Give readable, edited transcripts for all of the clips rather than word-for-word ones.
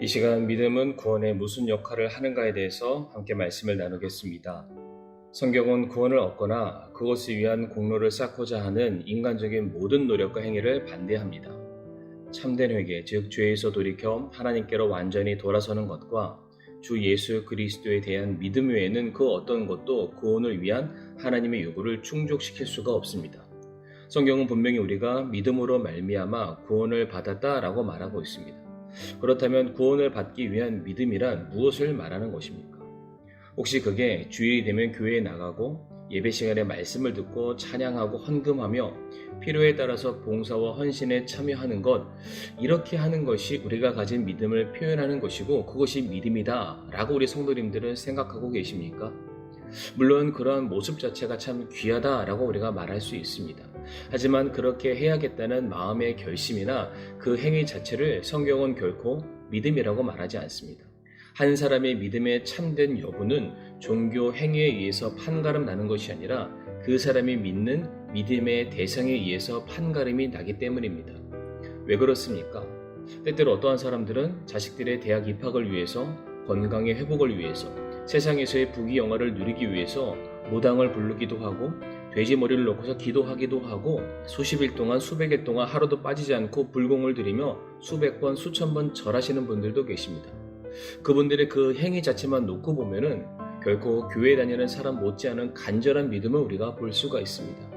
이 시간 믿음은 구원에 무슨 역할을 하는가에 대해서 함께 말씀을 나누겠습니다. 성경은 구원을 얻거나 그것을 위한 공로를 쌓고자 하는 인간적인 모든 노력과 행위를 반대합니다. 참된 회개, 즉 죄에서 돌이켜 하나님께로 완전히 돌아서는 것과 주 예수 그리스도에 대한 믿음 외에는 그 어떤 것도 구원을 위한 하나님의 요구를 충족시킬 수가 없습니다. 성경은 분명히 우리가 믿음으로 말미암아 구원을 받았다라고 말하고 있습니다. 그렇다면 구원을 받기 위한 믿음이란 무엇을 말하는 것입니까? 혹시 그게 주일이 되면 교회에 나가고 예배 시간에 말씀을 듣고 찬양하고 헌금하며 필요에 따라서 봉사와 헌신에 참여하는 것, 이렇게 하는 것이 우리가 가진 믿음을 표현하는 것이고 그것이 믿음이다 라고 우리 성도님들은 생각하고 계십니까? 물론 그러한 모습 자체가 참 귀하다라고 우리가 말할 수 있습니다. 하지만 그렇게 해야겠다는 마음의 결심이나 그 행위 자체를 성경은 결코 믿음이라고 말하지 않습니다. 한 사람의 믿음의 참된 여부는 종교 행위에 의해서 판가름 나는 것이 아니라 그 사람이 믿는 믿음의 대상에 의해서 판가름이 나기 때문입니다. 왜 그렇습니까? 때때로 어떠한 사람들은 자식들의 대학 입학을 위해서, 건강의 회복을 위해서, 세상에서의 부귀영화를 누리기 위해서 무당을 부르기도 하고 돼지 머리를 놓고서 기도하기도 하고 수십일 동안 수백 일 동안 하루도 빠지지 않고 불공을 들이며 수백 번 수천 번 절하시는 분들도 계십니다. 그분들의 그 행위 자체만 놓고 보면은 결코 교회 다니는 사람 못지않은 간절한 믿음을 우리가 볼 수가 있습니다.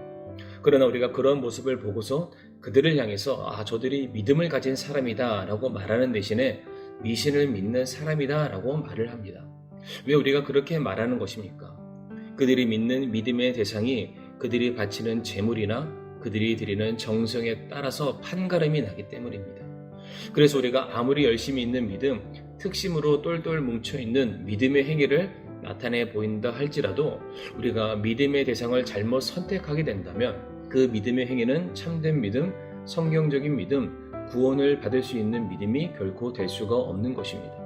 그러나 우리가 그런 모습을 보고서 그들을 향해서 저들이 믿음을 가진 사람이다 라고 말하는 대신에 미신을 믿는 사람이다 라고 말을 합니다. 왜 우리가 그렇게 말하는 것입니까? 그들이 믿는 믿음의 대상이 그들이 바치는 재물이나 그들이 드리는 정성에 따라서 판가름이 나기 때문입니다. 그래서 우리가 아무리 열심히 있는 믿음, 특심으로 똘똘 뭉쳐있는 믿음의 행위를 나타내 보인다 할지라도 우리가 믿음의 대상을 잘못 선택하게 된다면 그 믿음의 행위는 참된 믿음, 성경적인 믿음, 구원을 받을 수 있는 믿음이 결코 될 수가 없는 것입니다.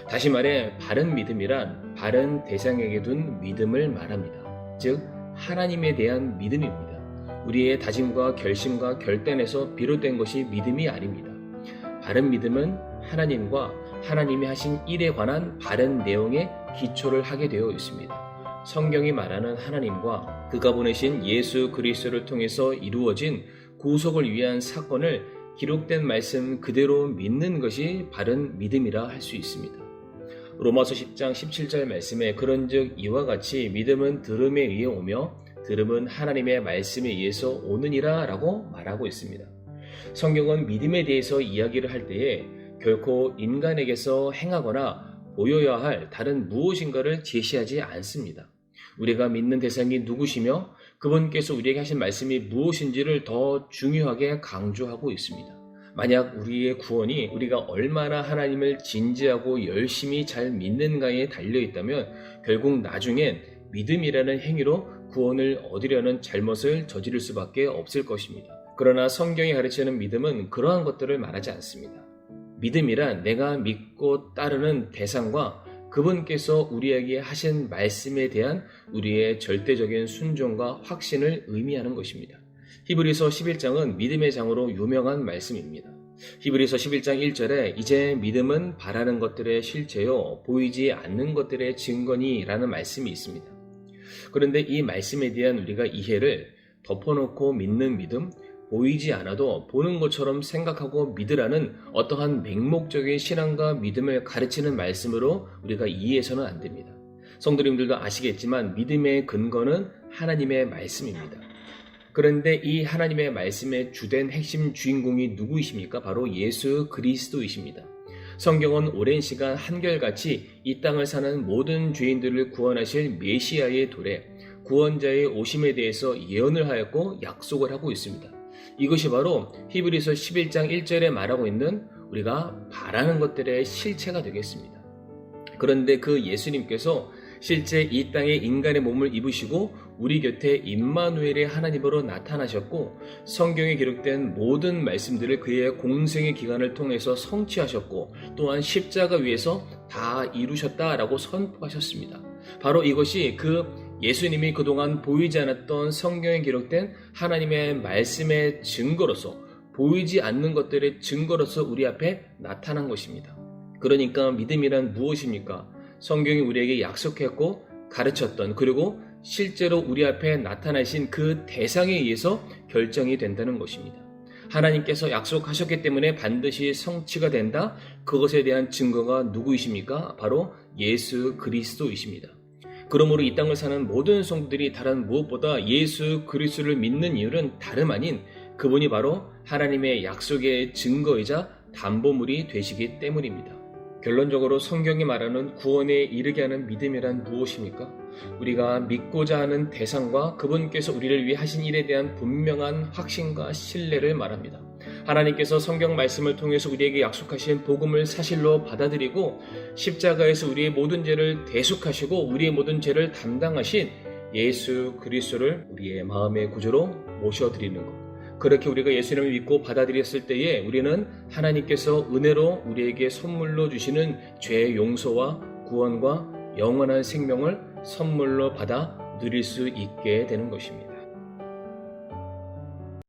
다시 말해 바른 믿음이란 바른 대상에게 둔 믿음을 말합니다. 즉 하나님에 대한 믿음입니다. 우리의 다짐과 결심과 결단에서 비롯된 것이 믿음이 아닙니다. 바른 믿음은 하나님과 하나님이 하신 일에 관한 바른 내용에 기초를 하게 되어 있습니다. 성경이 말하는 하나님과 그가 보내신 예수 그리스도를 통해서 이루어진 구속을 위한 사건을 기록된 말씀 그대로 믿는 것이 바른 믿음이라 할 수 있습니다. 로마서 10장 17절 말씀에 그런즉 이와 같이 믿음은 들음에 의해 오며 들음은 하나님의 말씀에 의해서 오느니라 라고 말하고 있습니다. 성경은 믿음에 대해서 이야기를 할 때에 결코 인간에게서 행하거나 보여야 할 다른 무엇인가를 제시하지 않습니다. 우리가 믿는 대상이 누구시며 그분께서 우리에게 하신 말씀이 무엇인지를 더 중요하게 강조하고 있습니다. 만약 우리의 구원이 우리가 얼마나 하나님을 진지하고 열심히 잘 믿는가에 달려있다면 결국 나중엔 믿음이라는 행위로 구원을 얻으려는 잘못을 저지를 수밖에 없을 것입니다. 그러나 성경이 가르치는 믿음은 그러한 것들을 말하지 않습니다. 믿음이란 내가 믿고 따르는 대상과 그분께서 우리에게 하신 말씀에 대한 우리의 절대적인 순종과 확신을 의미하는 것입니다. 히브리서 11장은 믿음의 장으로 유명한 말씀입니다. 히브리서 11장 1절에 이제 믿음은 바라는 것들의 실체요 보이지 않는 것들의 증거니 라는 말씀이 있습니다. 그런데 이 말씀에 대한 우리가 이해를 덮어놓고 믿는 믿음, 보이지 않아도 보는 것처럼 생각하고 믿으라는 어떠한 맹목적인 신앙과 믿음을 가르치는 말씀으로 우리가 이해해서는 안 됩니다. 성도님들도 아시겠지만 믿음의 근거는 하나님의 말씀입니다. 그런데 이 하나님의 말씀의 주된 핵심 주인공이 누구이십니까? 바로 예수 그리스도이십니다. 성경은 오랜 시간 한결같이 이 땅을 사는 모든 죄인들을 구원하실 메시아의 도래, 구원자의 오심에 대해서 예언을 하였고 약속을 하고 있습니다. 이것이 바로 히브리서 11장 1절에 말하고 있는 우리가 바라는 것들의 실체가 되겠습니다. 그런데 그 예수님께서 실제 이 땅에 인간의 몸을 입으시고 우리 곁에 임마누엘의 하나님으로 나타나셨고 성경에 기록된 모든 말씀들을 그의 공생의 기간을 통해서 성취하셨고 또한 십자가 위에서 다 이루셨다라고 선포하셨습니다. 바로 이것이 그 예수님이 그동안 보이지 않았던 성경에 기록된 하나님의 말씀의 증거로서 보이지 않는 것들의 증거로서 우리 앞에 나타난 것입니다. 그러니까 믿음이란 무엇입니까? 성경이 우리에게 약속했고 가르쳤던, 그리고 실제로 우리 앞에 나타나신 그 대상에 의해서 결정이 된다는 것입니다. 하나님께서 약속하셨기 때문에 반드시 성취가 된다. 그것에 대한 증거가 누구이십니까? 바로 예수 그리스도이십니다. 그러므로 이 땅을 사는 모든 성도들이 다른 무엇보다 예수 그리스도를 믿는 이유는 다름 아닌 그분이 바로 하나님의 약속의 증거이자 담보물이 되시기 때문입니다. 결론적으로 성경이 말하는 구원에 이르게 하는 믿음이란 무엇입니까? 우리가 믿고자 하는 대상과 그분께서 우리를 위해 하신 일에 대한 분명한 확신과 신뢰를 말합니다. 하나님께서 성경 말씀을 통해서 우리에게 약속하신 복음을 사실로 받아들이고 십자가에서 우리의 모든 죄를 대속하시고 우리의 모든 죄를 담당하신 예수 그리스도를 우리의 마음의 구주로 모셔드리는 것. 그렇게 우리가 예수님을 믿고 받아들였을 때에 우리는 하나님께서 은혜로 우리에게 선물로 주시는 죄의 용서와 구원과 영원한 생명을 선물로 받아 누릴 수 있게 되는 것입니다.